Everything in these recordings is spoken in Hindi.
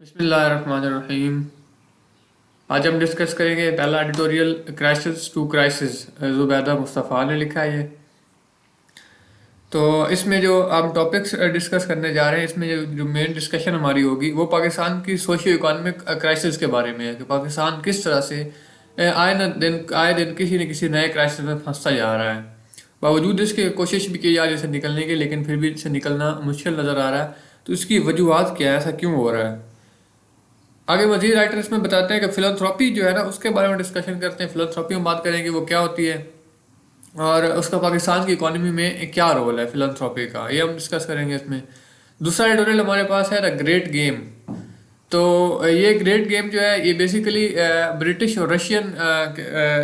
बिस्मिल्लाहिर्रहमानिर्रहीम। आज हम डिस्कस करेंगे पहला editorial crisis to crisis, Zubaida Mustafa ने लिखा है ये। तो इसमें जो हम टॉपिक्स डिस्कस करने जा रहे हैं, इसमें जो मेन डिस्कशन हमारी होगी वो पाकिस्तान की सोशियो इकोनॉमिक क्राइसिस के बारे में है कि पाकिस्तान किस तरह से आए दिन किसी न किसी नए क्राइसिस में फंसता जा रहा है। बावजूद इसके कोशिश भी की जा रही है इससे निकलने की, लेकिन फिर भी इससे निकलना मुश्किल नज़र आ रहा है। तो इसकी वजूहत क्या है, ऐसा क्यों हो रहा है। आगे मजीद राइटर इसमें बताते हैं कि फिलंथ्रॉपी जो है ना, उसके बारे में डिस्कशन करते हैं। फिलंथ्रॉपी में बात करेंगे वो क्या होती है और उसका पाकिस्तान की इकोनॉमी में क्या रोल है फिलंथ्रॉपी का, ये हम डिस्कस करेंगे इसमें। दूसरा एडिटोरियल हमारे पास है द ग्रेट गेम। तो ये ग्रेट गेम जो है ये बेसिकली ब्रिटिश और रशियन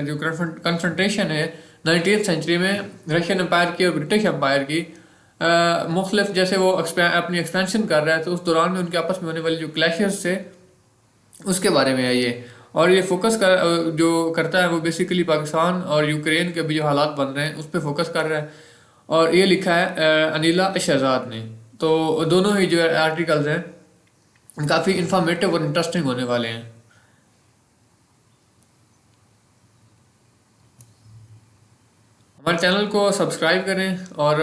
जो कन्फ्रंटेशन है 19th सेंचुरी में रशियन एम्पायर की और ब्रिटिश एम्पायर की मुख्तलिफ, जैसे वो अपनी एक्सपेंशन कर रहा है तो उस दौरान में उनके आपस में होने वाले जो क्लैशेस थे उसके बारे में है ये। और ये फोकस कर जो करता है वो बेसिकली पाकिस्तान और यूक्रेन के भी जो हालात बन रहे हैं उस पर फोकस कर रहा है। और ये लिखा है अनिला शहजाद ने। तो दोनों ही जो आर्टिकल्स हैं काफ़ी इंफॉर्मेटिव और इंटरेस्टिंग होने वाले हैं। हमारे चैनल को सब्सक्राइब करें और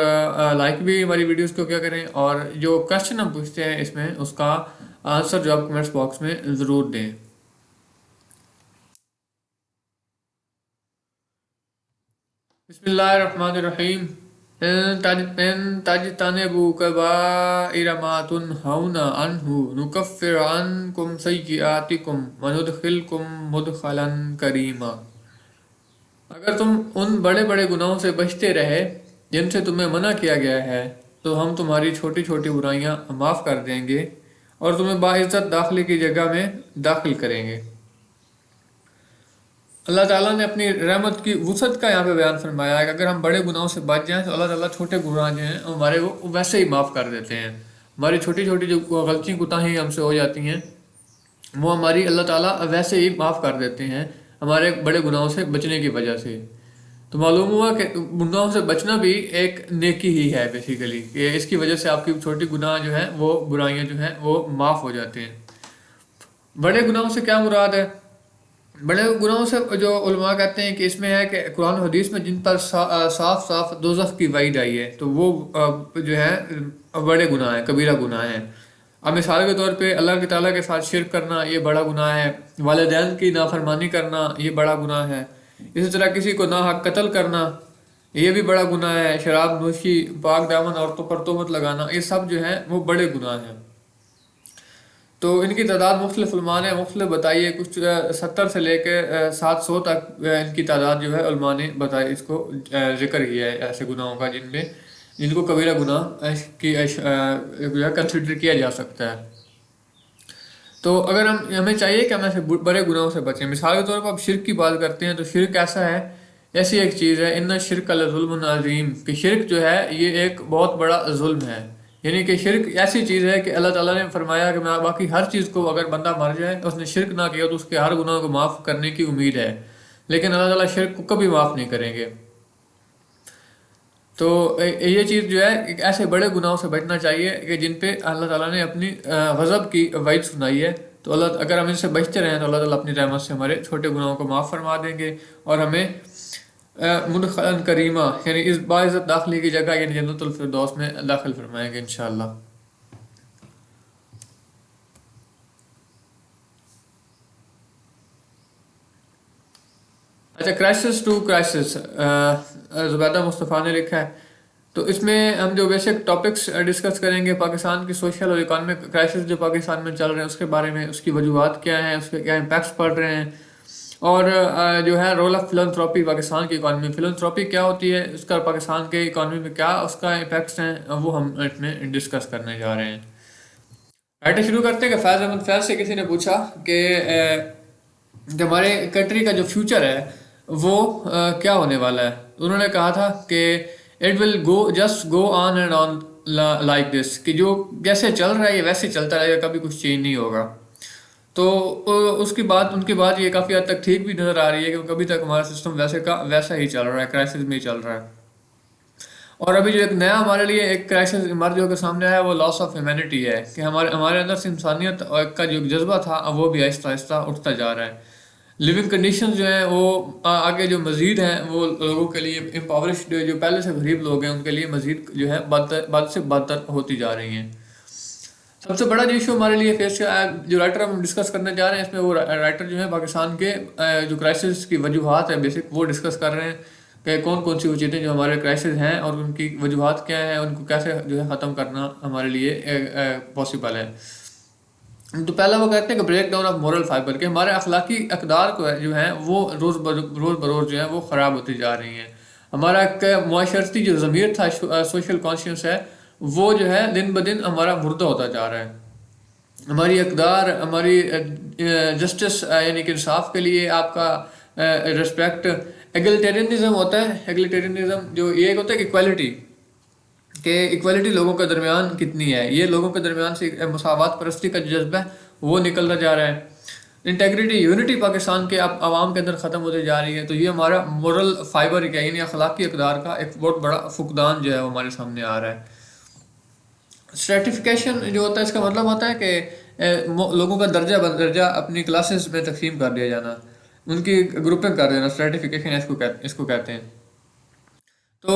लाइक भी हमारी वीडियोस को क्या करें, और जो क्वेश्चन हम पूछते हैं इसमें उसका आंसर जो आप कमेंट्स बॉक्स में ज़रूर दें। बिस्मिल्लाहिर्रहमानिर्रहीम। इन तजतनिबू कबाइर मा तुनहौना अन्हु नुकफ्फिर अन्कुम सय्यिआतिकुम व नुदखिलकुम मुदखलन करीमा। अगर तुम उन बड़े बड़े गुनाहों से बचते रहे जिनसे तुम्हें मना किया गया है तो हम तुम्हारी छोटी छोटी बुराइयां माफ़ कर देंगे और तुम्हें बाइज्जत दाखिले की जगह में दाखिल करेंगे। अल्लाह ताला ने अपनी रहमत की वुसअत का यहाँ पे बयान फरमाया है कि अगर हम बड़े गुनाहों से बच जाएं तो अल्लाह ताला छोटे गुनाह जो हैं हमारे वो वैसे ही माफ़ कर देते हैं। हमारी छोटी छोटी जो गलतियाँ कुताही हमसे हो जाती हैं वो हमारी अल्लाह ताला वैसे ही माफ़ कर देते हैं हमारे बड़े गुनाहों से बचने की वजह से। तो मालूम हुआ कि गुनाहों से बचना भी एक नेकी ही है बेसिकली, कि इसकी वजह से आपकी छोटी गुनाह जो है वो बुराइयां जो हैं वो माफ़ हो जाते हैं। बड़े गुनाहों से क्या मुराद है? बड़े गुनाहों से जो उलमा कहते हैं कि इसमें है कि कुरान और हदीस में जिन पर साफ साफ दोज़ख की वईद आई है तो वो जो है बड़े गुनाह है, कबीरा गुनाह है। अब मिसाल के तौर पे अल्लाह के ताला के साथ शिरक करना ये बड़ा गुनाह है, वालिदैन की नाफरमानी करना ये बड़ा गुनाह है, इसी तरह किसी को नाहक कत्ल करना ये भी बड़ा गुनाह है, शराब नोशी, पाक दामन औरतों पर तोहमत लगाना, ये सब जो है वो बड़े गुनाह हैं। तो इनकी तादाद मुख्तलिफ उलमा ने मुख्तलिफ बताई है, कुछ 70 से लेकर 700 तक इनकी तादाद जो है उलमा ने बताई, इसको जिक्र किया है ऐसे गुनाहों का जिनमें जिनको कबीरा गुनाह की जो है कंसिडर किया जा सकता है। तो अगर हमें चाहिए कि हम ऐसे बड़े गुनाहों से बचें। मिसाल के तौर पर आप शिरक की बात करते हैं तो शिरक ऐसा है, ऐसी एक चीज़ है, इन्ना शिरक लज़ुल्मुन अज़ीम, कि शिरक जो है ये एक बहुत बड़ा जुल्म है। यानी कि शिरक ऐसी चीज़ है कि अल्लाह ताला ने फरमाया कि मैं बाकी हर चीज़ को, अगर बंदा मर जाए तो उसने शिरक ना किया तो उसके हर गुनाह को माफ़ करने की उम्मीद है, लेकिन अल्लाह ताला शिरक को कभी माफ़ नहीं करेंगे। तो ये चीज़ जो है एक ऐसे बड़े गुनाहों से बचना चाहिए कि जिन पे अल्लाह ताला ने अपनी गज़ब की वईद सुनाई है। तो अल्लाह, अगर हम इनसे बचते रहें तो अल्लाह ताला अपनी रहमत से हमारे छोटे गुनाहों को माफ़ फरमा देंगे और हमें मुदखलन करीमा यानी इस बाइज़्ज़त दाखिले की जगह यानी जन्नतुल फिरदौस में दाखिल फरमाएंगे इंशाअल्लाह। अच्छा, crisis to crisis Zubaida Mustafa ने लिखा है। तो इसमें हम जो बेसिक टॉपिक्स डिस्कस करेंगे पाकिस्तान की सोशल और इकोनॉमिक क्राइसिस जो पाकिस्तान में चल रहे हैं उसके बारे में, उसकी वजूहत क्या हैं, उसके क्या इम्पैक्ट्स पड़ रहे हैं, और जो है रोल ऑफ फिलंथ्रॉपी पाकिस्तान की इकॉनमी, फिलंथ्रॉपी क्या होती है, उसका पाकिस्तान के इकॉनमी में क्या उसका इम्पैक्ट्स हैं, वो हम इसमें डिस्कस करने जा रहे हैं। राइट, शुरू करते हैं कि फैज़ अहमद फैज़ से किसी ने पूछा कि जो हमारे कंट्री का जो फ्यूचर है वो क्या होने वाला है। तो उन्होंने कहा था कि it will go just go on and on like this, कि जो जैसे चल रहा है ये वैसे चलता रहेगा, कभी कुछ चेंज नहीं होगा। तो उसकी बात, उनकी बात ये काफ़ी हद तक ठीक भी नज़र आ रही है कि कभी तक हमारा सिस्टम वैसे का वैसा ही चल रहा है, क्राइसिस में ही चल रहा है। और अभी जो एक नया हमारे लिए एक क्राइसिस इमर्ज होकर सामने आया, वो लॉस ऑफ ह्यूमैनिटी है, कि हमारे हमारे अंदर से इंसानियत और का जो जज्बा था, अब वो भी आहिस्ता आहिस्ता उठता जा रहा है। लिविंग कंडीशन जो है वो आगे जो मज़ीद हैं वो लोगों के लिए इम्पावरिश्ड, जो पहले से गरीब लोग हैं उनके लिए मज़ीद जो है बद से बदतर होती जा रही हैं। सबसे बड़ा जो इशू हमारे लिए फेस जो राइटर हम डिस्कस करने जा रहे हैं, इसमें वो राइटर जो है पाकिस्तान के जो क्राइसिस की वजूहात है बेसिक, वो डिस्कस कर रहे हैं कि कौन कौन सी वो चीज़ें जो हमारे क्राइसिस हैं और उनकी वजूहात क्या है, उनको कैसे जो है ख़त्म करना हमारे लिए पॉसिबल है। तो पहला वो कहते हैं कि break down of moral fibre, के हमारे अखलाकी अकदार को जो है वो रोज़ बरोज़ जो है वो ख़राब होती जा रही हैं। हमारा एक माशरती जो ज़मीर था, सोशल कॉन्शियस है, वो जो है दिन ब दिन हमारा मुर्दा होता जा रहा है। हमारी अकदार, हमारी जस्टिस यानी कि इंसाफ के लिए आपका रिस्पेक्ट, एगलिटेरियनिज्म होता है। एगलिटेरियनिज्म जो ये एक होता है कि इक्वालिटी, कि इक्वालिटी लोगों के दरमियान कितनी है, ये लोगों के दरमियान से मसावत परस्ती का जो जज्बा है वो निकलता जा रहा है। इंटेग्रिटी, यूनिटी पाकिस्तान के अब आवाम के अंदर ख़त्म होती जा रही है। तो ये हमारा मोरल फाइबर क्या, यानी अखलाकी अकदार का एक बहुत बड़ा फुकदान जो है वो हमारे सामने आ रहा है। स्ट्रेटिफिकेशन जो होता है, इसका मतलब होता है कि लोगों का दर्जा बदर्जा अपनी क्लासेस में तकसीम कर दिया जाना, उनकी ग्रुपिंग कर देना, स्ट्रेटिफिकेशन इसको कहते हैं। तो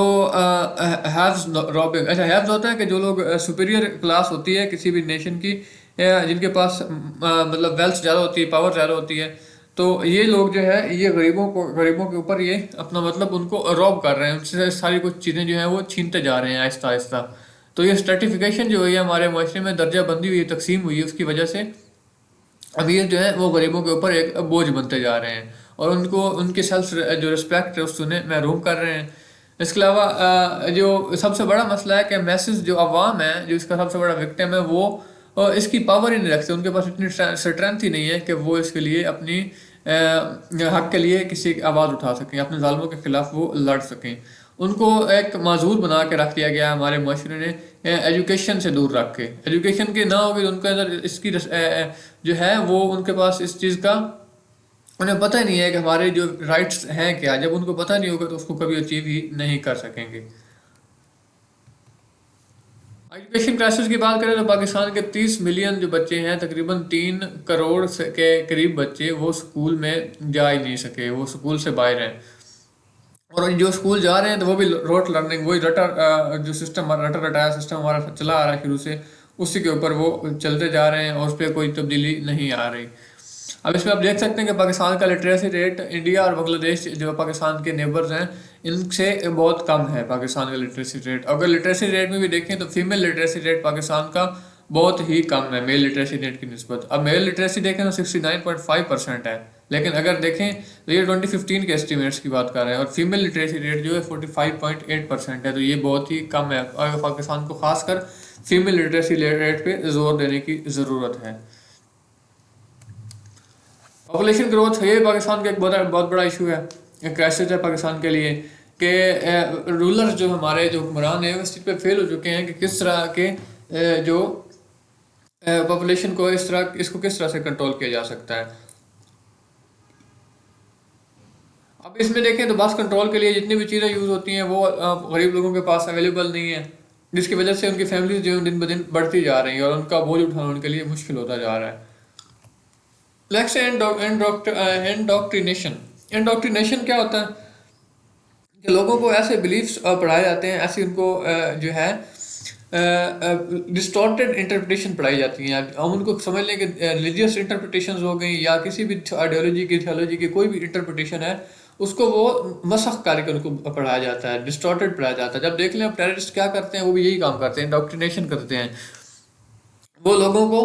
हैव्स रॉबिंग, अच्छा हैव्स होता है कि जो लोग सुपीरियर क्लास होती है किसी भी नेशन की, जिनके पास मतलब वेल्थ ज़्यादा होती है, पावर ज़्यादा होती है, तो ये लोग जो है ये गरीबों के ऊपर ये अपना मतलब उनको रॉब कर रहे हैं, उनसे सारी कुछ चीज़ें जो हैं वो छीनते जा रहे हैं आहिस्ता आहिस्ता। तो ये स्ट्रेटिफिकेशन जो हुई है हमारे माशरे में, दर्जा बंदी हुई, तकसीम हुई है, उसकी वजह से अमीर जो है वो गरीबों के ऊपर एक बोझ बनते जा रहे हैं और उनको उनकी सेल्फ जो रिस्पेक्ट है उससे महरूम कर रहे हैं। इसके अलावा जो सबसे बड़ा मसला है कि मैसेज जो अवाम है, जो इसका सबसे बड़ा विक्टिम है, वो इसकी पावर ही नहीं रखते, उनके पास इतनी स्ट्रेंथ ही नहीं है कि वो इसके लिए अपनी हक के लिए किसी की आवाज़ उठा सकें, अपने ज़ालिमों के खिलाफ वो लड़ सकें। उनको एक माजूर बना के रख दिया गया हमारे माशरे ने, एजुकेशन से दूर रख के। एजुकेशन की ना होगी तो उनके अंदर इसकी जो है वो उनके पास इस चीज़ का उन्हें पता ही नहीं है कि हमारे जो राइट्स हैं क्या। जब उनको पता नहीं होगा तो उसको कभी अचीव ही नहीं कर सकेंगे। एजुकेशन क्राइसिस की बात करें तो पाकिस्तान के 30 मिलियन जो बच्चे हैं, तकरीबन 3 करोड़ के करीब बच्चे वो स्कूल में जा ही नहीं सके, वो स्कूल से बाहर हैं। और जो स्कूल जा रहे हैं तो वो भी रोट लर्निंग, वही जो सिस्टम रटा रटाया सिस्टम हमारा चला आ रहा है शुरू से, उसी के ऊपर वो चलते जा रहे हैं और उस पर कोई तब्दीली नहीं आ रही। अब इसमें आप देख सकते हैं कि पाकिस्तान का लिटरेसी रेट इंडिया और बांग्लादेश जो पाकिस्तान के नेबर्स हैं इनसे बहुत कम है पाकिस्तान का लिटरेसी रेट। अगर लिटरेसी रेट में भी देखें तो फीमेल लिटरेसी रेट पाकिस्तान का बहुत ही कम है मेल लिटरेसी रेट की निस्बत। अब मेल लिटरेसी देखें तो 69.5% है, लेकिन अगर देखें तो ये 2015 के एस्टिमेट्स की बात कर रहे हैं, और फीमेल लिटरेसी रेट जो है 45.8% है। तो ये बहुत ही कम है, और पाकिस्तान को खासकर फीमेल लिटरेसी रेट पे जोर देने की ज़रूरत है। पॉपुलेशन ग्रोथ ये पाकिस्तान का एक बहुत बड़ा इशू है, एक क्राइसिस है पाकिस्तान के लिए, कि रूलर्स जो हमारे जो हुक्मरान हैं इस चीज़ पे फेल हो चुके हैं कि किस तरह के जो पॉपुलेशन को इसको किस तरह से कंट्रोल किया जा सकता है। अब इसमें देखें तो बस कंट्रोल के लिए जितनी भी चीज़ें यूज़ होती हैं वो गरीब लोगों के पास अवेलेबल नहीं है, जिसकी वजह से उनकी फैमिलीज जो है दिन ब दिन बढ़ती जा रही है और उनका बोझ उठाना उनके लिए मुश्किल होता जा रहा है। Let's indoctrination. इंडोक्ट्रिनेशन क्या होता है कि लोगों को ऐसे बिलीफ्स पढ़ाए जाते हैं, ऐसी उनको जो है डिस्टॉर्टेड इंटरप्रिटेशन पढ़ाई जाती हैं। हम उनको समझ लें कि रिलीजियस इंटरप्रिटेशन हो गई या किसी भी आइडियोलॉजी की थियोलॉजी की कोई भी इंटरप्रिटेशन है, उसको वो मसख करके उनको पढ़ाया जाता है, डिस्टॉर्टेड पढ़ाया जाता है। जब देख लें अब टेररिस्ट क्या करते हैं, वो भी यही काम करते हैं, इंडोक्ट्रिनेशन करते हैं। वो लोगों को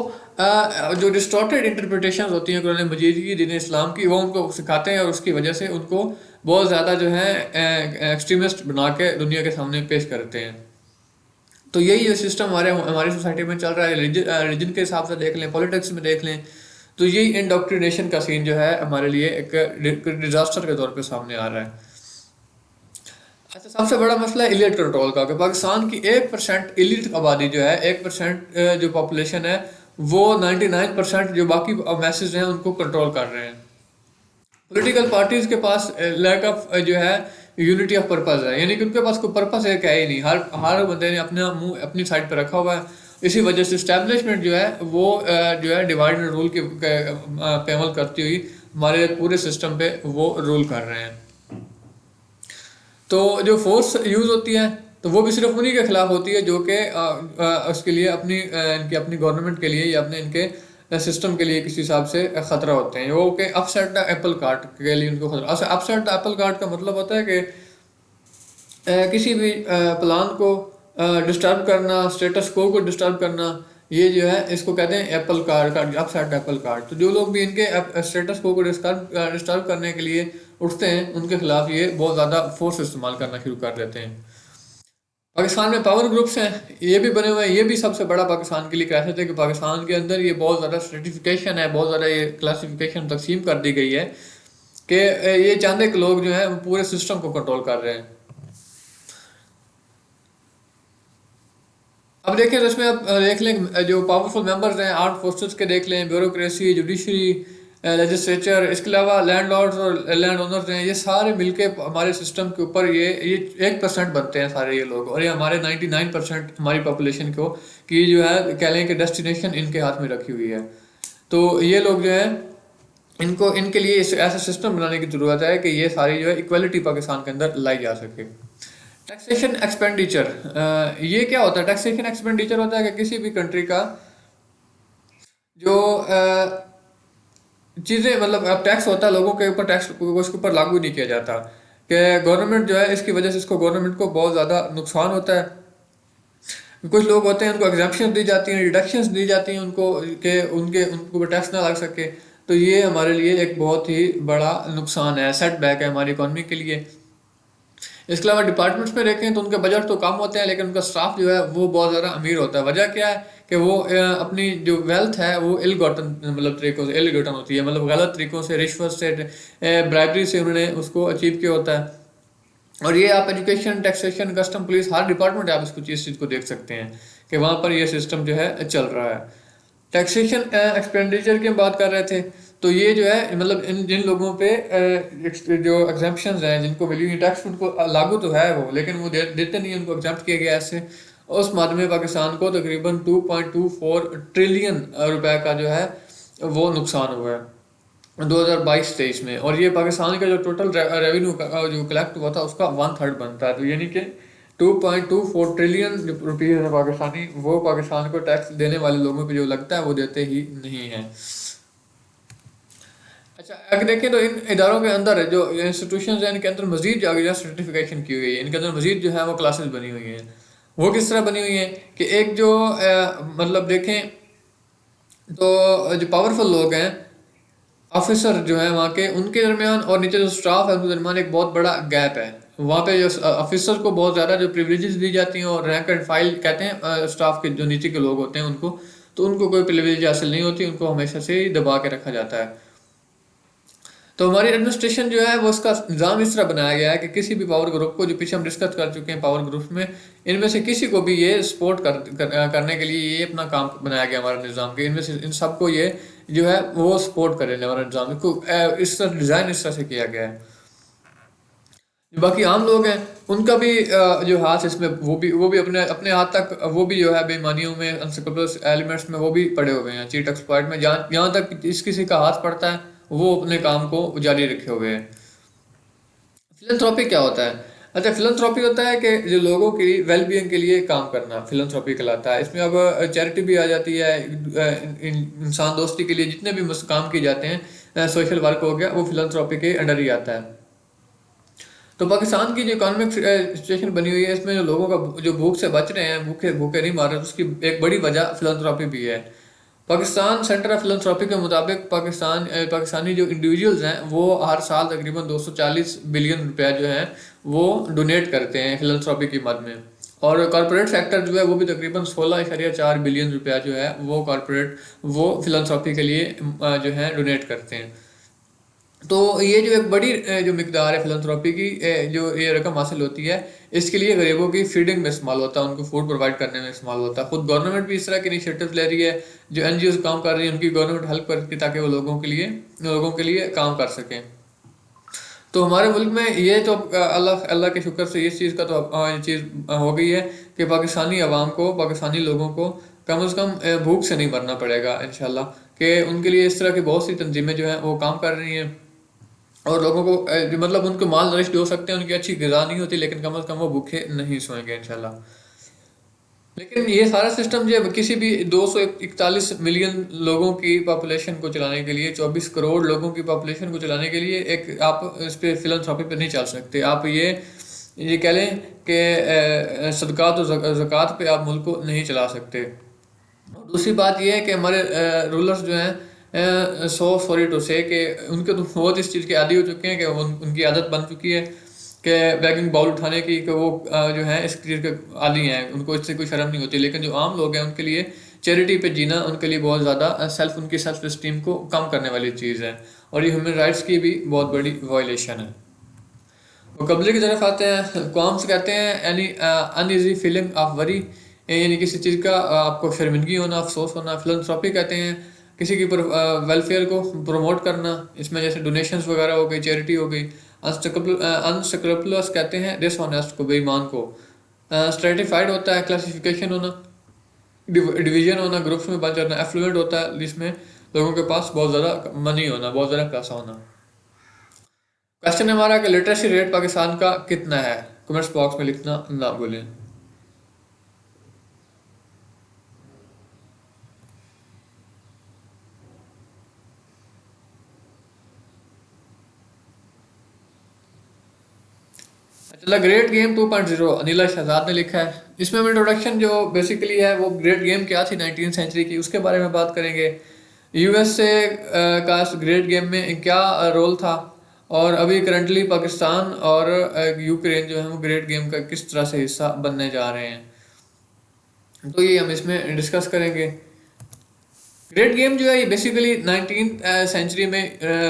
जो डिस्टॉर्टेड इंटरप्रिटेशन होती हैं कुरान मजीद की, दीन इस्लाम की, वो उनको सिखाते हैं और उसकी वजह से उनको बहुत ज़्यादा जो है एक्सट्रीमिस्ट बना के दुनिया के सामने पेश करते हैं। तो यही जो सिस्टम हमारी सोसाइटी में चल रहा है, रिलीजन के हिसाब से देख लें, पॉलिटिक्स में देख लें, तो यही इंडोक्ट्रिनेशन का सीन जो है हमारे लिए एक डिजास्टर के तौर पे सामने आ रहा है। अच्छा, सबसे बड़ा मसला है इलीट कंट्रोल का, कि पाकिस्तान की 1% इलीट आबादी जो है, 1% जो पॉपुलेशन है, वो 99% जो बाकी मैसेज हैं उनको कंट्रोल कर रहे हैं। पॉलिटिकल पार्टीज के पास लैक ऑफ जो है यूनिटी ऑफ पर्पस है, यानी कि उनके पास कोई पर्पस है क्या ही नहीं, हर हर बंदे ने अपना मुंह अपनी साइड पर रखा हुआ है। इसी वजह से इस्टेब्लिशमेंट जो है वो जो है डिवाइड एंड रूल पे अमल करती हुई हमारे पूरे सिस्टम पे वो रूल कर रहे हैं। तो जो फोर्स यूज़ होती है तो वो भी सिर्फ उन्हीं के खिलाफ होती है जो कि उसके लिए इनकी अपनी गवर्नमेंट के लिए या अपने इनके सिस्टम के लिए किसी हिसाब से खतरा होते हैं। वो कि अपसेट द एप्पल कार्ट के लिए उनको खतरा। अच्छा, अपसेट द एप्पल कार्ट का मतलब होता है कि किसी भी प्लान को डिस्टर्ब करना, स्टेटस को डिस्टर्ब करना, ये जो है इसको कहते हैं एप्पल कार्ड का अपसेट एप्पल कार्ड। तो जो लोग भी इनके स्टेटस को डिस्टर्ब करने के लिए उठते हैं उनके खिलाफ ये बहुत ज़्यादा फोर्स इस्तेमाल करना शुरू कर देते हैं। पाकिस्तान में पावर ग्रुप्स हैं, ये भी बने हुए हैं। ये भी सबसे बड़ा पाकिस्तान के लिए कैसे थे कि पाकिस्तान के अंदर ये बहुत ज़्यादा स्ट्रेटिफिकेशन है, बहुत ज़्यादा ये क्लासिफिकेशन तकसीम कर दी गई है कि ये चांदे के लोग जो हैं वो पूरे सिस्टम को कंट्रोल कर रहे हैं। अब देखिए तो इसमें आप देख लें जो पावरफुल मेंबर्स हैं आर्म फोर्सेस के, देख लें ब्यूरोक्रेसी, जुडिशरी, लेजिस्लेचर, इसके अलावा लैंड लॉर्ड्स और लैंड ओनर्स हैं। ये सारे मिलके हमारे सिस्टम के ऊपर ये 1% बनते हैं सारे ये लोग, और ये हमारे 99% हमारी पॉपुलेशन को की जो है कह लें कि डेस्टिनेशन इनके हाथ में रखी हुई है। तो ये लोग जो है इनको इनके लिए ऐसा सिस्टम बनाने की ज़रूरत है कि ये सारी जो है इक्वलिटी पाकिस्तान के अंदर लाई जा सके। टैक्सेशन एक्सपेंडिचर, ये क्या होता है? टैक्सेशन एक्सपेंडिचर होता है कि किसी भी कंट्री का जो चीज़ें मतलब अब टैक्स होता है लोगों के ऊपर, टैक्स उसके ऊपर लागू नहीं किया जाता कि गवर्नमेंट जो है इसकी वजह से इसको गवर्नमेंट को बहुत ज़्यादा नुकसान होता है। कुछ लोग होते हैं उनको एग्जाम्पशन दी जाती हैं, डिडक्शंस दी जाती हैं उनको कि उनको टैक्स ना लग सके। तो ये हमारे लिए एक बहुत ही बड़ा नुकसान है, सेटबैक है हमारी इकॉनमी के लिए। इसके अलावा डिपार्टमेंट्स में देखें तो उनके बजट तो कम होते हैं लेकिन उनका स्टाफ जो है वो बहुत ज़्यादा अमीर होता है। वजह क्या है कि वो अपनी जो वेल्थ है वो इल गॉटन मतलब तरीकों से इल गॉटन होती है, मतलब गलत तरीकों से, रिश्वत से, ब्राइबरी से उन्होंने उसको अचीव किया होता है। और ये आप एजुकेशन, टैक्सेशन, कस्टम, पुलिस, हर डिपार्टमेंट आप इसको चीज़ को देख सकते हैं कि वहाँ पर ये सिस्टम जो है चल रहा है। टैक्सेशन एक्सपेंडिचर की हम बात कर रहे थे, तो ये जो है मतलब इन जिन लोगों पे जो एग्जाम्पशंस हैं जिनको वैल्यू टैक्स उनको लागू तो है वो, लेकिन वो देते नहीं, उनको एग्जाम्प्ट किया गया ऐसे। उस माध्यम में पाकिस्तान को तकरीबन 2.24 ट्रिलियन रुपए का जो है वो नुकसान हुआ है 2022-23 में। और ये पाकिस्तान का जो टोटल रेवेन्यू का जो कलेक्ट हुआ था उसका 1/3 बनता है। तो यानी कि 2.24 ट्रिलियन रुपीज़ है पाकिस्तानी, वो पाकिस्तान को टैक्स देने वाले लोगों को जो लगता है वो देते ही नहीं है। अच्छा, अगर देखें तो इन इदारों के अंदर जो इंस्टीट्यूशन है इनके अंदर मजीद जो आगे सर्टिफिकेशन की हुई है, इनके अंदर मजीद जो है वो क्लासेस बनी हुई हैं। वो किस तरह बनी हुई हैं कि एक जो मतलब देखें तो जो पावरफुल लोग हैं, ऑफिसर जो है वहाँ के, उनके दरमियान और नीचे जो स्टाफ है उनके दरमियान एक बहुत बड़ा गैप है। वहाँ पे जो ऑफिसर को बहुत ज़्यादा जो प्रिविलेजेस दी जाती हैं, और रैंक एंड फाइल कहते हैं स्टाफ के जो नीचे के लोग होते हैं उनको, तो उनको कोई प्रिविलेज हासिल नहीं होती, उनको हमेशा से ही दबा के रखा जाता है। तो हमारी एडमिनिस्ट्रेशन जो है वो उसका निज़ाम इस तरह बनाया गया है कि किसी भी पावर ग्रुप को, जो पीछे हम डिस्कस कर चुके हैं पावर ग्रुप में, इनमें से किसी को भी ये सपोर्ट करने के लिए ये अपना काम बनाया गया हमारा निज़ाम के, इनमें से इन सबको ये जो है वो सपोर्ट करें हमारा निज़ाम को, इस तरह डिज़ाइन इस तरह से किया गया है। जो बाकी आम लोग हैं उनका भी जो हाथ इसमें वो भी अपने अपने हाथ तक वो भी जो है बेईमानियों में, अनस्क्रैपेबल एलिमेंट्स में वो भी पड़े हुए हैं, चीट एक्सप्लॉइट में, जहाँ यहाँ तक इस किसी का हाथ पड़ता है वो अपने काम को जारी रखे हुए हैं। फिलंथ्रॉपी क्या होता है? अच्छा, फिलंथ्रॉपी होता है कि जो लोगों की वेलबींग के लिए काम करना फिलंथ्रॉपी कहलाता है। इसमें अब चैरिटी भी आ जाती है, इंसान दोस्ती के लिए जितने भी काम किए जाते हैं, सोशल वर्क हो गया, वो फिलंथ्रॉपी के अंडर ही आता है। तो पाकिस्तान की जो इकोनॉमिक सिचुएशन बनी हुई है, इसमें जो लोगों का जो भूख से बच रहे हैं, भूखे भूखे नहीं मार रहे, उसकी एक बड़ी वजह फिलंथ्रॉपी भी है। पाकिस्तान सेंटर ऑफ फिलंथ्रॉपी के मुताबिक पाकिस्तानी जो इंडिविजुअल्स हैं वो हर साल तकरीबन 240 बिलियन रुपया जो है वो डोनेट करते हैं फिलंथ्रॉपी की मद में। और कॉरपोरेट सेक्टर जो है वो भी तकरीबन 16.4 बिलियन रुपया जो है वो फिलंथ्रॉपी के लिए जो है डोनेट करते हैं। तो ये जो एक बड़ी जो मिकदार है फिलंथ्रॉपी की, जो ये रकम हासिल होती है, इसके लिए गरीबों की फीडिंग में इस्तेमाल होता है, उनको फूड प्रोवाइड करने में इस्तेमाल होता है। खुद गवर्नमेंट भी इस तरह के इनिशिएटिव ले रही है, जो एनजीओ काम कर रही है उनकी गवर्नमेंट हेल्प करती है ताकि वो लोगों के लिए काम कर सकें। तो हमारे मुल्क में ये तो अल्लाह अल्लाह के शुक्र से इस चीज़ का तो ये चीज़ हो गई है कि पाकिस्तानी अवाम को, पाकिस्तानी लोगों को कम से कम भूख से नहीं मरना पड़ेगा इंशाल्लाह। कि उनके लिए इस तरह की बहुत सी तंजीमें जो हैं वो काम कर रही हैं, और लोगों को मतलब उनको माल नरिश हो सकते हैं, उनकी अच्छी ग़िज़ा नहीं होती, लेकिन कम से कम वो भूखे नहीं सोएंगे इंशाल्लाह। लेकिन ये सारा सिस्टम जो है किसी भी 241 मिलियन लोगों की पॉपुलेशन को चलाने के लिए, 24 करोड़ लोगों की पॉपुलेशन को चलाने के लिए एक आप इस पे फिलंथ्रॉपी पे नहीं चल सकते। आप ये कह लें कि सदक़ात और ज़कात पे आप मुल्क को नहीं चला सकते। और दूसरी बात ये है कि हमारे रूलर्स जो हैं, सो सॉरी टू से कि उनके तो बहुत इस चीज़ के आदी हो चुके हैं कि उनकी आदत बन चुकी है कि बैगिंग बाउल उठाने की, कि वो जो है इस चीज़ के आदी हैं, उनको इससे कोई शर्म नहीं होती। लेकिन जो आम लोग हैं उनके लिए चैरिटी पे जीना उनके लिए बहुत ज़्यादा उनकी सेल्फ इस्टीम को कम करने वाली चीज़ है, और ये ह्यूमन राइट्स की भी बहुत बड़ी वायलेशन है। वोकेबलरी की तरफ आते हैं। क्वाम्स कहते हैं any uneasy feeling of worry, यानी किसी चीज़ का आपको शर्मिंदगी होना, अफसोस होना। फिलंथ्रॉपी कहते हैं किसी की वेलफेयर को प्रमोट करना, इसमें जैसे डोनेशंस वगैरह हो गई, चैरिटी हो गई। अनस्क्रप्लस कहते हैं डिसऑनेस्ट को, बेईमान को। स्ट्रेटिफाइड होता है क्लासिफिकेशन होना, डिवीजन होना, ग्रुप्स में बंट जाना। एफ्लुएंट होता है जिसमें लोगों के पास बहुत ज़्यादा मनी होना, बहुत ज़्यादा पैसा होना। क्वेश्चन है हमारा कि लिटरेसी रेट पाकिस्तान का कितना है? कमेंट्स बॉक्स में लिखना ना भूलें। चला ग्रेट गेम 2.0 अनिला शहजाद ने लिखा है। इसमें हम इंट्रोडक्शन जो बेसिकली है वो ग्रेट गेम क्या थी 19th सेंचुरी की, उसके बारे में बात करेंगे। यूएसए का ग्रेट गेम में क्या रोल था, और अभी करंटली पाकिस्तान और यूक्रेन जो है वो ग्रेट गेम का किस तरह से हिस्सा बनने जा रहे हैं, तो ये हम इसमें डिस्कस करेंगे। ग्रेट गेम जो है ये बेसिकली 19th सेंचुरी में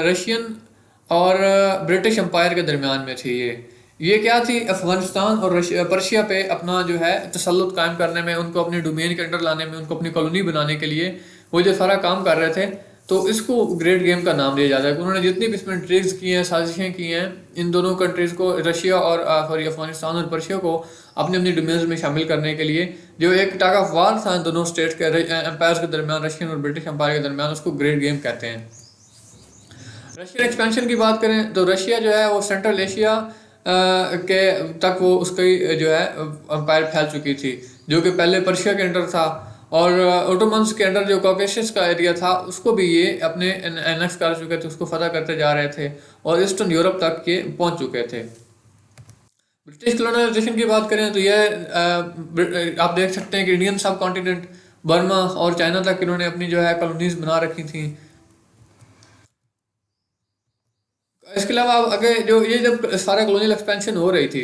रशियन और ब्रिटिश एम्पायर के दरमियान में थी। ये क्या थी, अफगानिस्तान और पर्शिया पे अपना जो है तसल्लुत कायम करने में, उनको अपने डोमेन के अंडर लाने में, उनको अपनी कॉलोनी बनाने के लिए वो जो सारा काम कर रहे थे, तो इसको ग्रेट गेम का नाम दिया जाता है। उन्होंने जितनी भी इसमें ट्रिक्स की हैं, साजिशें की हैं, इन दोनों कंट्रीज़ को, रशिया और सॉरी अफगानिस्तान और पर्शिया को अपनी अपनी डोमेन्स में शामिल करने के लिए, जो एक टग ऑफ वार था दोनों स्टेट के एम्पायर्स के दरमियान, रशियन और ब्रिटिश एम्पायर के दरमियान, उसको ग्रेट गेम कहते हैं। रशियन एक्सपेंशन की बात करें तो रशिया जो है वो सेंट्रल एशिया के तक वो उसकी जो है एम्पायर फैल चुकी थी, जो कि पहले पर्शिया के अंडर था, और ओटोमन्स के अंडर जो कॉकेशस का एरिया था उसको भी ये अपने एनेक्स कर चुके थे, उसको फतह करते जा रहे थे, और ईस्टर्न यूरोप तक ये पहुंच चुके थे। ब्रिटिश कॉलोनाइजेशन की बात करें तो यह आप देख सकते हैं कि इंडियन सब कॉन्टिनेंट, बर्मा और चाइना तक इन्होंने अपनी जो है कॉलोनीज बना रखी थी। इसके अलावा अगर जो ये जब सारा कॉलोनियल एक्सपेंशन हो रही थी,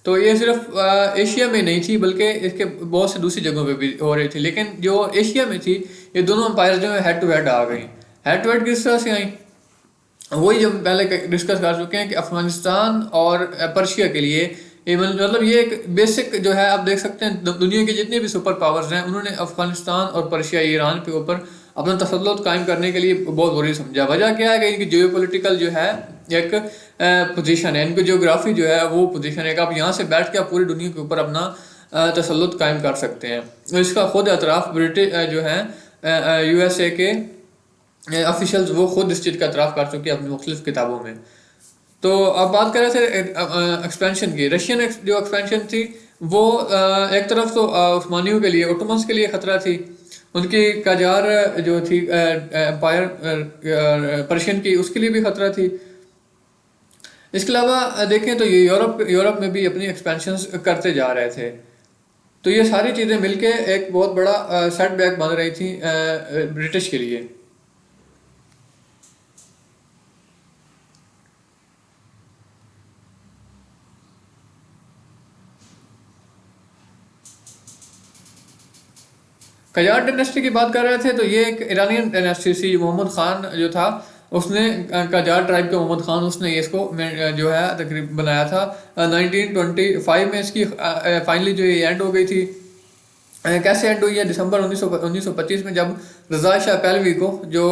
तो ये सिर्फ एशिया में नहीं थी, बल्कि इसके बहुत से दूसरी जगहों पे भी हो रही थी। लेकिन जो एशिया में थी, ये दोनों एम्पायर जो है हेड टू हेड आ गई। हेड टू हेड किस तरह से आई, वही जब पहले डिस्कस कर चुके हैं कि अफगानिस्तान और पर्शिया के लिए मतलब ये एक बेसिक जो है, आप देख सकते हैं दुनिया के जितने भी सुपर पावर्स हैं उन्होंने अफगानिस्तान और पर्शिया, ईरान के ऊपर अपना तसल्लुत कायम करने के लिए बहुत ज़रूरी समझा। वजह क्या है कि इनकी जियोपॉलिटिकल जो है एक पोजीशन है, इनकी जियोग्राफी जो है वो पोजीशन है कि आप यहाँ से बैठ के आप पूरी दुनिया के ऊपर अपना तसल्लुत कायम कर सकते हैं। तो इसका खुद एतराफ़ ब्रिटिश जो है यूएसए के ऑफिशियल्स वो खुद इस चीज़ का एतराफ़ कर चुके हैं अपनी मुख्तलिफ किताबों में। तो अब बात कर रहे थे एक्सपेंशन की। रशियन जो एक्सपेंशन थी वो एक तरफ तो उस्मानियों के लिए, ओटोमन्स के लिए ख़तरा थी, उनकी काजार जो थी एम्पायर पर्शियन की, उसके लिए भी ख़तरा थी। इसके अलावा देखें तो ये यूरोप में भी अपनी एक्सपेंशन करते जा रहे थे। तो ये सारी चीज़ें मिलके एक बहुत बड़ा सेटबैक बन रही थी ब्रिटिश के लिए। कजार डायनेस्टी की बात कर रहे थे, तो ये एक ईरानियन डायनेस्टी थी। मोहम्मद खान जो था उसने, कजार ट्राइब के मोहम्मद खान, उसने ये इसको जो है तकरीब बनाया था 1925 में। इसकी फाइनली जो ये एंड हो गई थी। कैसे एंड हुई है, दिसंबर 1925 में, जब रज़ा शाह पहलवी को, जो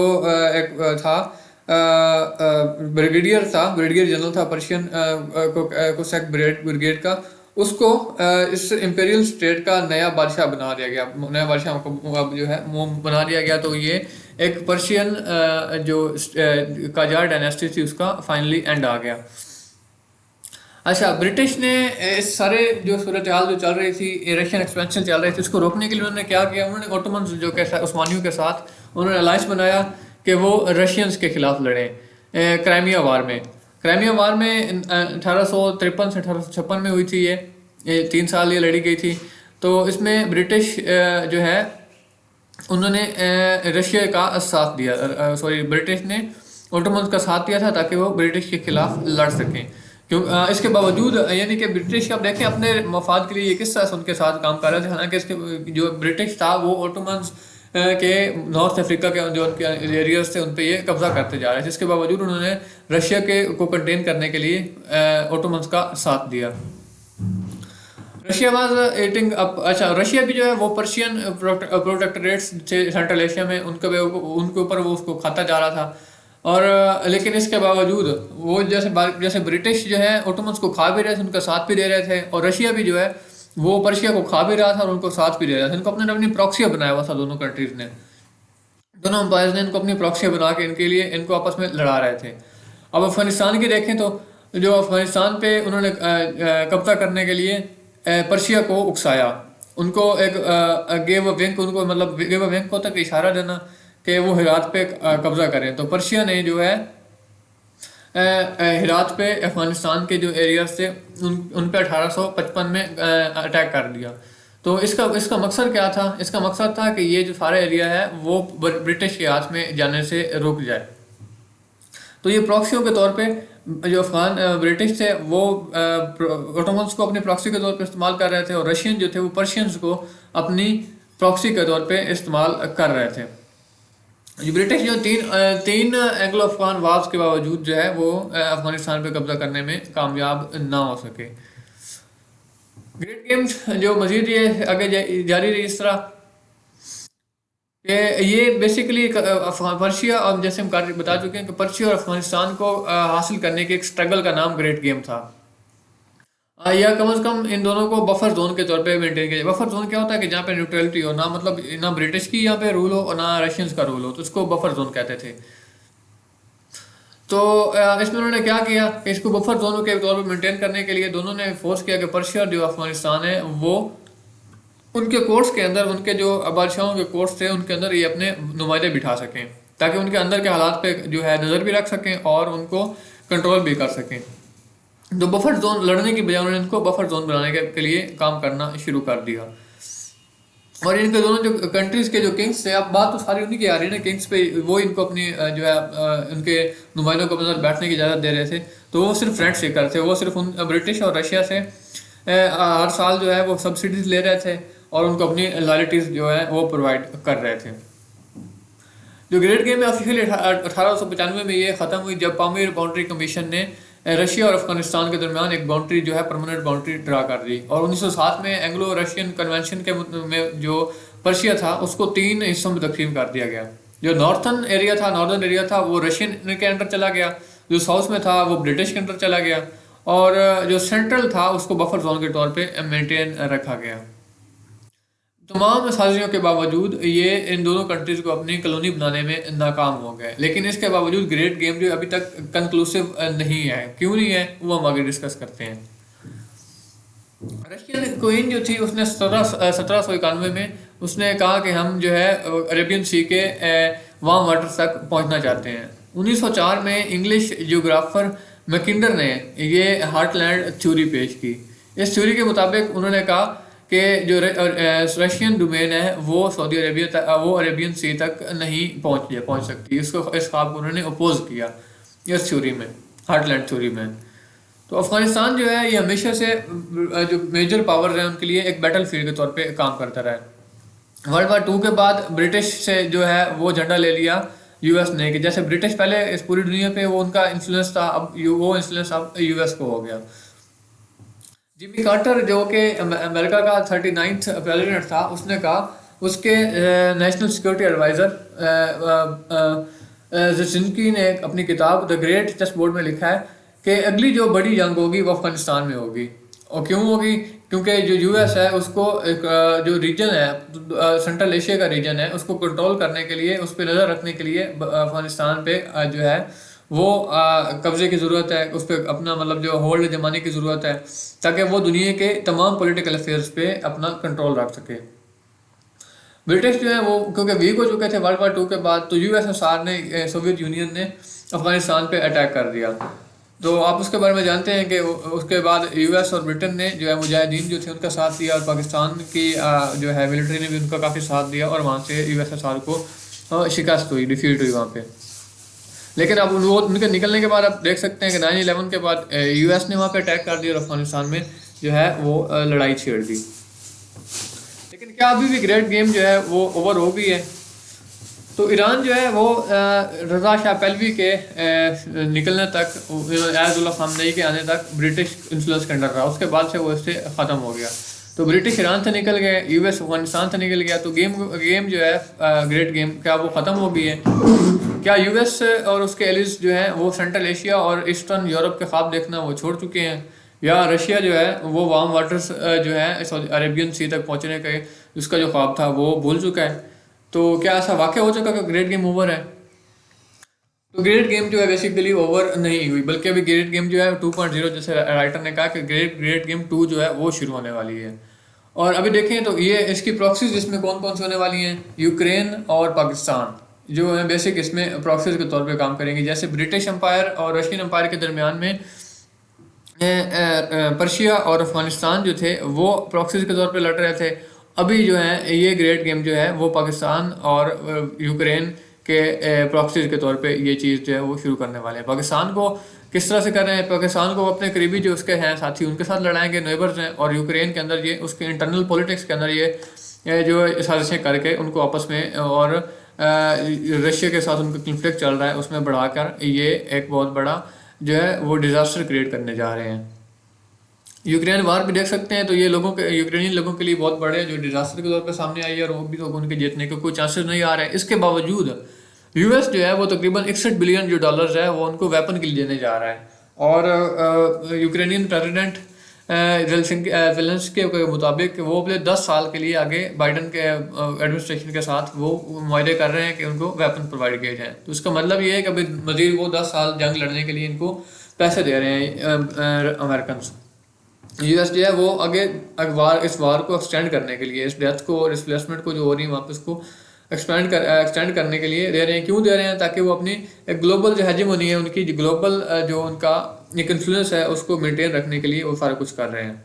एक था ब्रिगेडियर था, ब्रिगेडियर जनरल था पर्शियन कोसैक ब्रिगेड का, उसको इस इंपीरियल स्टेट का नया बादशाह बना दिया गया, नया बादशाह को अब जो है वो बना दिया गया। तो ये एक पर्शियन जो काजार डायनेस्टी थी उसका फाइनली एंड आ गया। अच्छा, ब्रिटिश ने इस सारे जो सूरत हाल जो चल रही थी, रशियन एक्सपेंशन चल रही थी, उसको रोकने के लिए उन्होंने क्या किया, उन्होंने ओटोमन जो के साथ, उस्मानियों के साथ उन्होंने अलायंस बनाया कि वो रशियंस के खिलाफ लड़ें क्राइमिया वार में। क्राइमिया वार में 1853 से 1856 में हुई थी ये 3 साल ये लड़ी गई थी। तो इसमें ब्रिटिश जो है उन्होंने रशिया का साथ दिया, सॉरी ब्रिटिश ने ओटोमन का साथ दिया था ताकि वो ब्रिटिश के खिलाफ लड़ सकें। क्यों इसके बावजूद यानी कि ब्रिटिश आप देखें अपने मफाद के लिए ये किस तरह से उनके साथ काम कर रहे थे, हालांकि इसके जो ब्रिटिश था वो ओटोमन के नॉर्थ अफ्रीका के जो उनके एरियाज थे उन पर ये कब्जा करते जा रहे थे। इसके बावजूद उन्होंने रशिया के को कंटेन करने के लिए ओटोमन का साथ दिया। रशिया वाज एटिंग अप, अच्छा रशिया भी जो है वो पर्शियन प्रोटेक्टोरेट्स थे सेंट्रल एशिया में, उनके ऊपर वो उसको खाता जा रहा था। और लेकिन इसके बावजूद वो जैसे ब्रिटिश जो है ओटोमन्स को खा भी रहे थे, उनका साथ भी दे रहे थे, और रशिया भी जो है वो पर्शिया को खा भी रहा था और उनको साथ भी दे रहा था। इनको अपने अपनी प्रॉक्सिया बनाया हुआ था दोनों कंट्रीज ने, दोनों अंपायर्स ने इनको अपनी प्रॉक्सिया बना के इनके लिए इनको आपस में लड़ा रहे थे। अब अफगानिस्तान की देखें तो जो अफगानिस्तान पे उन्होंने कब्जा करने के लिए पर्शिया को उकसाया, उनको एक गेव अ विंक, उनको मतलब गेव अ विंक को तक इशारा देना कि वो हेरात पे कब्जा करें। तो पर्शिया ने जो है हेरात पे अफगानिस्तान के जो एरियाज थे उन पे 1855 में अटैक कर दिया। तो इसका इसका मकसद क्या था, इसका मकसद था कि ये जो सारा एरिया है वो ब्रिटिश के हाथ में जाने से रुक जाए। तो ये प्रॉक्सियों के तौर पे जो अफगान ब्रिटिश थे वो ओटोमन्स को अपनी प्रॉक्सी के तौर पे इस्तेमाल कर रहे थे, और रशियन जो थे वो पर्शियंस को अपनी प्रॉक्सी के तौर पे इस्तेमाल कर रहे थे। जो ब्रिटिश जो तीन एंग्लो अफगान वार्स के बावजूद जो है वो अफगानिस्तान पे कब्जा करने में कामयाब ना हो सके। ग्रेट गेम्स जो मजीद ये आगे जारी रही इस तरह ये बेसिकली पर्शिया, और जैसे हम बता चुके हैं कि पर्शिया और अफगानिस्तान को हासिल करने के एक स्ट्रगल का नाम ग्रेट गेम था। या कम से कम इन दोनों को बफर जोन के तौर पे मेंटेन किया। बफर जोन क्या होता है कि जहाँ पे न्यूट्रलिटी हो, ना मतलब ना ब्रिटिश की यहाँ पे रूल हो और ना रशियंस का रूल हो, तो उसको बफर जोन कहते थे। तो इसमें उन्होंने क्या किया कि इसको बफर जोन के तौर पे मेंटेन करने के लिए दोनों ने फोर्स किया कि पर्शिया और जो अफगानिस्तान है वो उनके कोर्ट्स के अंदर, उनके जो बादशाहों के कोर्ट्स थे उनके अंदर ये अपने नुमाइंदे बिठा सकें, ताकि उनके अंदर के हालात पे जो है नज़र भी रख सकें और उनको कंट्रोल भी कर सकें। तो बफर जोन लड़ने की बजाय उन्होंने इनको बफर जोन बनाने के लिए काम करना शुरू कर दिया। और इनके दोनों जो कंट्रीज के जो किंग्स थे, अब बात तो सारी उन्हीं की आ रही है ना, किंग्स पे वो इनको अपनी जो है उनके नुमाइंदों को अंदर बैठने की इजाज़त दे रहे थे। तो वो सिर्फ फ्रेंड सीकर थे, वो सिर्फ उन ब्रिटिश और रशिया से हर साल जो है वो सब्सिडीज ले रहे थे और उनको अपनी लॉयल्टीज जो है वो प्रोवाइड कर रहे थे। जो ग्रेट गेम है ऑफिशियली 1895 में ये ख़त्म हुई जब पामीर बाउंड्री कमीशन ने रशिया और अफगानिस्तान के दरमियान एक बाउंड्री जो है परमानेंट बाउंड्री ड्रा कर दी। और 1907 में एंग्लो रशियन कन्वेंशन के में जो पर्शिया था उसको 3 हिस्सों में तकसीम कर दिया गया। जो नॉर्दर्न एरिया था वो रशियन के अंडर चला गया, जो साउथ में था वो ब्रिटिश के अंडर चला गया, और जो सेंट्रल था उसको बफर जोन के तौर पे मेंटेन रखा गया। तमाम साजिशों के बावजूद ये इन दोनों कंट्रीज को अपनी कॉलोनी बनाने में नाकाम हो गए, लेकिन इसके बावजूद ग्रेट गेम जो अभी तक कंक्लूसिव नहीं है। क्यों नहीं है वो हम आगे डिस्कस करते हैं। रशियन क्वीन जो थी उसने 1791 में उसने कहा कि हम जो है अरेबियन सी के वार्म वाटर तक पहुंचना चाहते हैं। 1904 में इंग्लिश जियोग्राफर मैकिंडर ने ये हार्टलैंड थ्योरी पेश की। इस थ्योरी के मुताबिक उन्होंने कहा कि जो रशियन डोमेन है वो सऊदी अरेबिया तक, वो अरेबियन सी तक नहीं पहुंच सकती। इस ख्वाब को उन्होंने अपोज किया इस थ्योरी में, हार्टलैंड थ्योरी में। तो अफगानिस्तान जो है ये हमेशा से जो मेजर पावर है उनके लिए एक बैटल फील्ड के तौर पे काम करता रहा है। वर्ल्ड वार 2 के बाद ब्रिटिश से जो है वो झंडा ले लिया यूएस ने, कि जैसे ब्रिटिश पहले इस पूरी दुनिया पे वो उनका इन्फ्लुएंस था, अब वो इन्फ्लुएंस अब यूएस को हो गया। जिमी कार्टर जो कि अमेरिका का 39th प्रेसिडेंट था, उसने कहा उसके नेशनल सिक्योरिटी एडवाइज़र ज़िंदगी ने अपनी किताब द ग्रेट चेस बोर्ड में लिखा है कि अगली जो बड़ी जंग होगी वो अफगानिस्तान में होगी। और क्यों होगी? क्योंकि जो यूएस है उसको एक जो रीजन है, सेंट्रल एशिया का रीजन है, उसको कंट्रोल करने के लिए, उस पर नज़र रखने के लिए अफगानिस्तान पे जो है वो कब्जे की ज़रूरत है, उस पर अपना मतलब जो होल्ड जमाने की ज़रूरत है, ताकि वो दुनिया के तमाम पॉलिटिकल अफेयर्स पे अपना कंट्रोल रख सके। ब्रिटिश जो है वो क्योंकि वीक हो चुके थे वर्ल्ड वॉर 2 के बाद, तो यूएसएसआर ने, सोवियत यूनियन ने अफगानिस्तान पे अटैक कर दिया। तो आप उसके बारे में जानते हैं कि उसके बाद यूएस और ब्रिटेन ने जो है मुजाहिदीन जो थे उनका साथ दिया, और पाकिस्तान की जो है मिलिट्री ने भी उनका काफ़ी साथ दिया, और वहाँ से यूएसएसआर को शिकस्त हुई, डिफीट हुई वहाँ पे। लेकिन अब वो उनके निकलने के बाद आप देख सकते हैं कि 9/11 के बाद यूएस ने वहाँ पे अटैक कर दिया और अफगानिस्तान में जो है वो लड़ाई छेड़ दी। लेकिन क्या अभी भी ग्रेट गेम जो है वो ओवर हो गई है? तो ईरान जो है वो रज़ा शाह पहलवी के निकलने तक, आयतुल्लाह ख़ामनेई के आने तक ब्रिटिश इन्फ्लुएंस के अंडर रहा, उसके बाद से वो इससे ख़त्म हो गया। तो ब्रिटिश ईरान से निकल गए, यूएस अफगानिस्तान से निकल गया, तो गेम गेम जो है ग्रेट गेम क्या वो ख़त्म हो गई है? क्या यूएस और उसके एलिज जो है वो सेंट्रल एशिया और ईस्टर्न यूरोप के ख्वाब देखना वो छोड़ चुके हैं? या रशिया जो है वो वार्म वाटर्स जो है सऊदी अरेबियन सी तक पहुंचने के उसका जो ख्वाब था वो भूल चुका है? तो क्या ऐसा वाकई हो चुका कि ग्रेट गेम ओवर है? तो ग्रेट गेम जो है बेसिकली ओवर नहीं हुई, बल्कि अभी ग्रेट गेम जो है 2.0, जैसे राइटर ने कहा कि ग्रेट ग्रेट गेम 2 जो है वो शुरू होने वाली है। और अभी देखें तो ये इसकी प्रॉक्सीज इसमें कौन कौन सी होने वाली हैं? यूक्रेन और पाकिस्तान जो है बेसिक इसमें प्रॉक्सीज के तौर पे काम करेंगी। जैसे ब्रिटिश एम्पायर और रशियन एम्पायर के दरमियान में पर्शिया और अफगानिस्तान जो थे वो प्रॉक्सीज के तौर पे लड़ रहे थे। अभी जो है ये ग्रेट गेम जो है वो पाकिस्तान और यूक्रेन के प्रॉक्सीज के तौर पे ये चीज़ जो है वो शुरू करने वाले हैं। पाकिस्तान को किस तरह से कर रहे हैं? पाकिस्तान को अपने करीबी जो उसके हैं साथी उनके साथ लड़ाएंगे, नेबर्स हैं, और यूक्रेन के अंदर ये उसके इंटरनल पॉलिटिक्स के अंदर ये जो साजिशें करके उनको आपस में और रशिया के साथ उनका कन्फ्लिक्ट चल रहा है उसमें बढ़ाकर ये एक बहुत बड़ा जो है वो डिज़ास्टर क्रिएट करने जा रहे हैं। यूक्रेन वार भी देख सकते हैं, तो ये लोगों के यूक्रेनी लोगों के लिए बहुत बड़े जो डिजास्टर के तौर पे सामने आई है, और वो भी तो उनके जीतने के कोई चांसेस नहीं आ रहे हैं। इसके बावजूद यूएस जो है वो तकरीबन 61 बिलियन जो डॉलर्स है वो उनको वेपन के लिए देने जा रहा है। और यूक्रेनियन प्रेसिडेंट जेलेंस्की के मुताबिक वो अगले 10 साल के लिए आगे बाइडन के एडमिनिस्ट्रेशन के साथ वो मुआहदे कर रहे हैं कि उनको वेपन प्रोवाइड किए जाएँ। तो इसका मतलब ये है कि अभी मजीद वो 10 साल जंग लड़ने के लिए इनको पैसे दे रहे हैं अमेरिकन। यूएस जो है वो आगे इस वार को एक्सटेंड करने के लिए, इस डेथ को और डिस्प्लेसमेंट को जो हो रही है वापस को एक्सटेंड करने के लिए दे रहे हैं। क्यों दे रहे हैं? ताकि वो अपनी एक ग्लोबल जो हेजेमोनी है उनकी, ग्लोबल जो उनका एक इन्फ्लुएंस है उसको मेंटेन रखने के लिए वो सारा कुछ कर रहे हैं।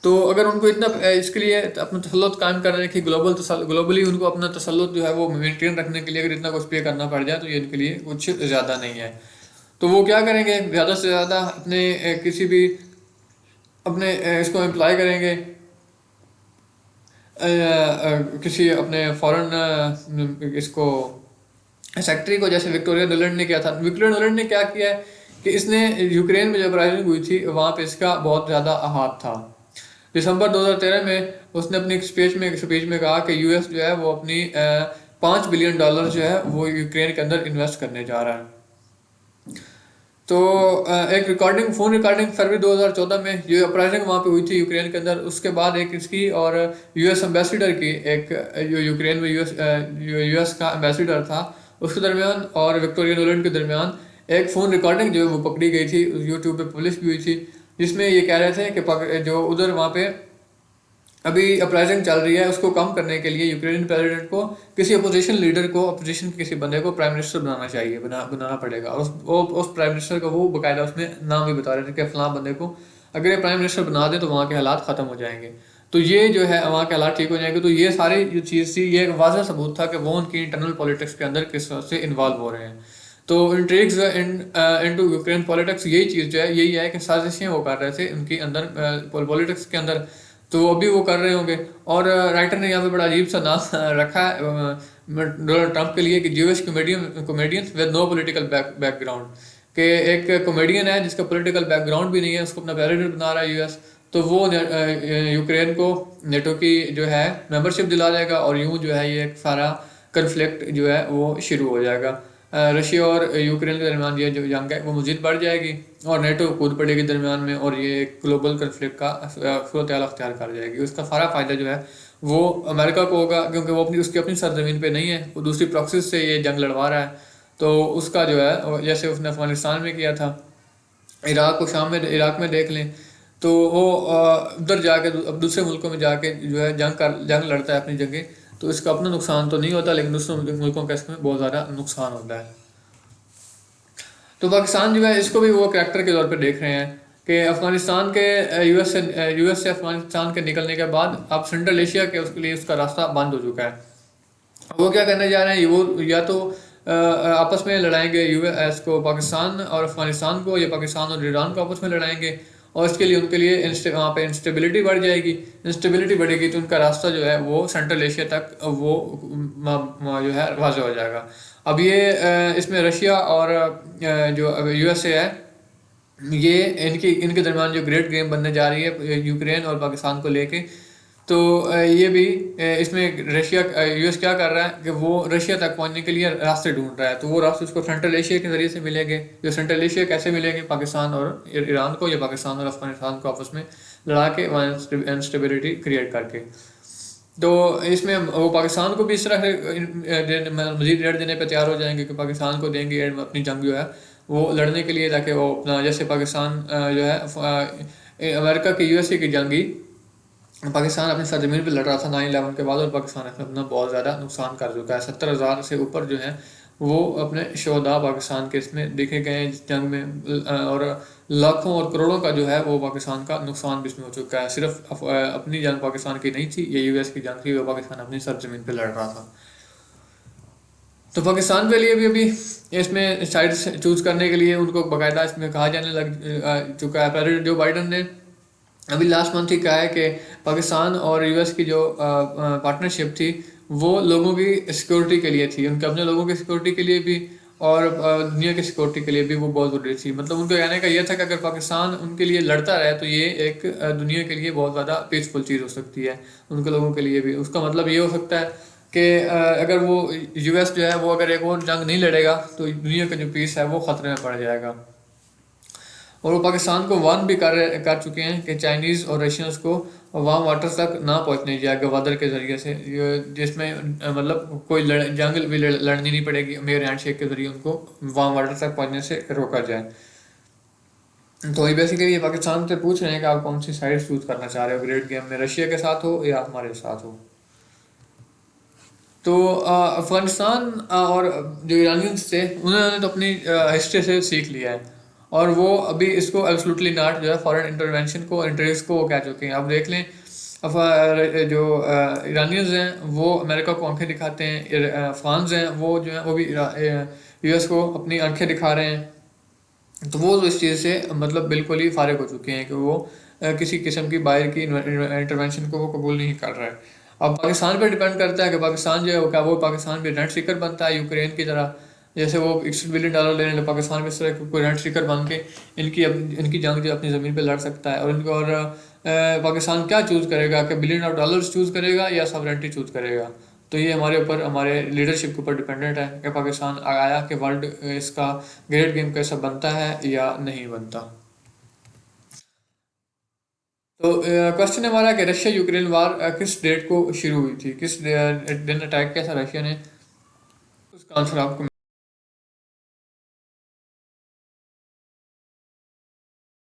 तो अगर उनको इतना इसके लिए अपना तसल्लुत कायम कर रहे हैं कि ग्लोबली उनको अपना तसल्लुत जो है वो मेंटेन रखने के लिए अगर इतना कुछ पे करना पड़ जाए तो ये इनके लिए कुछ ज़्यादा नहीं है। तो वो क्या करेंगे? ज़्यादा से ज़्यादा अपने किसी भी अपने इसको अप्लाई करेंगे किसी अपने फॉरेन इसको सेक्रेटरी को, जैसे विक्टोरिया नुलैंड ने किया था। विक्टोरिया नुलैंड ने क्या किया है कि इसने यूक्रेन में जब राइजिंग हुई थी वहाँ पे इसका बहुत ज़्यादा हाथ था। दिसंबर 2013 में उसने अपनी स्पीच में कहा कि यूएस जो है वो अपनी $5 बिलियन जो है वो यूक्रेन के अंदर इन्वेस्ट करने जा रहा है। तो एक फ़ोन रिकॉर्डिंग फरवरी 2014 में जो अपराइजिंग वहाँ पे हुई थी यूक्रेन के अंदर, उसके बाद एक इसकी और यूएस एम्बेसडर की, एक जो यूक्रेन में यूएस का एम्बेसडर था उसके दरमियान और विक्टोरिया नुलैंड के दरमियान एक फ़ोन रिकॉर्डिंग जो है वो पकड़ी गई थी, यूट्यूब पे पब्लिश भी हुई थी, जिसमें ये कह रहे थे कि जो उधर वहाँ पे अभी अपराइजिंग चल रही है उसको कम करने के लिए यूक्रेनियन प्रेसिडेंट को किसी अपोजिशन लीडर को, अपोजिशन के किसी बंदे को प्राइम मिनिस्टर बनाना चाहिए, बनाना पड़ेगा। और उस प्राइम मिनिस्टर को वो बाकायदा उसमें नाम भी बता रहे थे कि फलां बंदे को अगर ये प्राइम मिनिस्टर बना दे तो वहाँ के हालात ख़त्म हो जाएंगे, तो ये जो है वहाँ के हालात ठीक हो जाएंगे। तो ये सारी जो चीज़ थी ये एक वाज़ह सबूत था कि वो उनकी इंटरनल पॉलिटिक्स के अंदर किस तरह से इन्वॉल्व हो रहे हैं। तो इंट्रिग्स इनटू यूक्रेन पॉलिटिक्स यही चीज़ जो है यही है कि साजिशें वो कर रहे थे उनकी अंदर पॉलिटिक्स के अंदर, तो अभी वो कर रहे होंगे। और राइटर ने यहाँ पे बड़ा अजीब सा नाम रखा है डोनाल्ड ट्रंप के लिए कि Jewish comedian with no political background, कि एक कॉमेडियन है जिसका पॉलिटिकल बैकग्राउंड भी नहीं है, उसको अपना प्रेसिडेंट बना रहा है यूएस, तो वो यूक्रेन को नेटो की जो है मेंबरशिप दिला देगा और यूं जो है ये एक सारा कन्फ्लिक्ट जो है वो शुरू हो जाएगा। रशिया और यूक्रेन के दरमियान ये जो जंग है वो मज़ीद बढ़ जाएगी और नेटो कूद पड़ेगी दरमियान में, और ये ग्लोबल कन्फ्लिक्ट का सूरत हाल अख्तियार कर जाएगी। उसका सारा फ़ायदा जो है वो अमेरिका को होगा, क्योंकि वो उसकी अपनी सरजमीन पे नहीं है, वो दूसरी प्रॉक्सीज से ये जंग लड़वा रहा है। तो उसका जो है, जैसे उसने अफगानिस्तान में किया था, इराक में देख लें, तो वो उधर जाके अब दूसरे मुल्कों में जाके जो है जंग लड़ता है अपनी जगह, तो इसका अपना नुकसान तो नहीं होता, लेकिन दूसरे मुल्कों का इसमें बहुत ज़्यादा नुकसान होता है। तो पाकिस्तान जो है इसको भी वो करैक्टर के तौर पे देख रहे हैं कि अफगानिस्तान के यूएस से अफगानिस्तान के निकलने के बाद अब सेंट्रल एशिया के उसके लिए उसका रास्ता बंद हो चुका है। वो क्या करने जा रहे हैं, वो या तो आपस में लड़ाएंगे यूएस को, पाकिस्तान और अफगानिस्तान को, या पाकिस्तान और ईरान को आपस में लड़ाएंगे, और इसके लिए उनके लिए वहाँ पे इंस्टेबिलिटी बढ़ जाएगी। इंस्टेबिलिटी बढ़ेगी तो उनका रास्ता जो है वो सेंट्रल एशिया तक वो जो है वाज़ हो जाएगा। अब ये इसमें रशिया और जो यूएसए है, ये इनके दरमियान जो ग्रेट गेम बनने जा रही है यूक्रेन और पाकिस्तान को लेके। तो ये भी इसमें रशिया यूएस क्या कर रहा है कि वो रशिया तक पहुंचने के लिए रास्ते ढूंढ रहा है, तो वो रास्ते उसको सेंट्रल एशिया के ज़रिए से मिलेंगे। जो सेंट्रल एशिया कैसे मिलेंगे, पाकिस्तान और ईरान को, या पाकिस्तान और अफगानिस्तान को आपस में लड़ा के वहाँ इंस्टेबिलिटी क्रिएट करके। तो इसमें वो पाकिस्तान को भी इस तरह से मज़ीद एड देने पर तैयार हो जाएंगे कि पाकिस्तान को देंगे एड अपनी जंग जो है वो लड़ने के लिए, ताकि वो अपना जैसे पाकिस्तान जो है अमेरिका की यूएसए की जंगी पाकिस्तान अपनी सरजमीन पर लड़ रहा था 9/11 के बाद, और पाकिस्तान इसमें अपना बहुत ज़्यादा नुकसान कर चुका है। 70,000 से ऊपर जो है वो अपने शोहदा पाकिस्तान के इसमें देखे गए हैं जंग में, और लाखों और करोड़ों का जो है वो पाकिस्तान का नुकसान भी इसमें हो चुका है। सिर्फ अपनी जंग पाकिस्तान की नहीं थी, ये यूएस की जंग थी, वो पाकिस्तान अपनी सरजमीन पर लड़ रहा था। तो पाकिस्तान के लिए भी अभी इसमें साइड चूज़ करने के लिए उनको बाकायदा इसमें कहा जाने लग चुका है। प्रेसिडेंट जो बाइडन ने अभी लास्ट मंथ ही कहा है कि पाकिस्तान और यूएस की जो पार्टनरशिप थी वो लोगों की सिक्योरिटी के लिए थी, उनके अपने लोगों की सिक्योरिटी के लिए भी, और दुनिया की सिक्योरिटी के लिए भी वो बहुत ज़रूरी थी। मतलब उनका कहने का ये था कि अगर पाकिस्तान उनके लिए लड़ता रहे तो ये एक दुनिया के लिए बहुत ज़्यादा पीसफुल चीज़ हो सकती है, उनके लोगों के लिए भी। उसका मतलब ये हो सकता है कि अगर वो यूएस जो है वो अगर एक और जंग नहीं लड़ेगा तो दुनिया का जो पीस है वो ख़तरे में पड़ जाएगा। और वो पाकिस्तान को वार्न भी कर चुके हैं कि चाइनीज़ और रशियंस को वार्म वाटर्स तक ना पहुंचने दिया गवादर के ज़रिए से, जिसमें मतलब कोई जंग भी लड़नी नहीं पड़ेगी, मेयर हैंडशेक के ज़रिए उनको वार्म वाटर तक पहुंचने से रोका जाए। तो ये बेसिकली ये पाकिस्तान से पूछ रहे हैं कि आप कौन सी साइड चूज़ करना चाह रहे हो ग्रेट गेम में, रशिया के साथ हो या हमारे साथ हो। तो अफ़गानिस्तान और जो ईरानियंस थे उन्होंने तो अपनी हिस्ट्री से सीख लिया है, और वो अभी इसको एब्सोल्युटली नॉट जो है फॉरेन इंटरवेंशन को इंटरेस्ट को वो कह चुके हैं। अब देख लें जो ईरानियंस हैं वो अमेरिका को आंखें दिखाते हैं, अफगान्स हैं वो जो है वो भी यूएस को अपनी आंखें दिखा रहे हैं। तो वो इस चीज़ से मतलब बिल्कुल ही फारिग हो चुके हैं कि वो किसी किस्म की बाहर की इंटरवेंशन को वो कबूल नहीं कर रहा है। अब पाकिस्तान पर डिपेंड करता है कि पाकिस्तान जो है वो क्या वो पाकिस्तान भी रेंट सीकर बनता है यूक्रेन की तरह, जैसे वो $61 बिलियन लेने लगे पाकिस्तान में, इस तरह कोई रेंट सीकर बन के इनकी जंग जो अपनी ज़मीन पे लड़ सकता है। और पाकिस्तान क्या चूज़ करेगा कि $1 बिलियन चूज़ करेगा या सॉवरेंटी चूज़ करेगा। तो ये हमारे ऊपर हमारे लीडरशिप के ऊपर डिपेंडेंट है कि पाकिस्तान आया कि वर्ल्ड इसका ग्रेट गेम कैसा बनता है या नहीं बनता। तो क्वेश्चन हमारा कि रशिया यूक्रेन वार किस डेट को शुरू हुई थी, किस दिन अटैक किया था रशिया ने, उसका आंसर आपको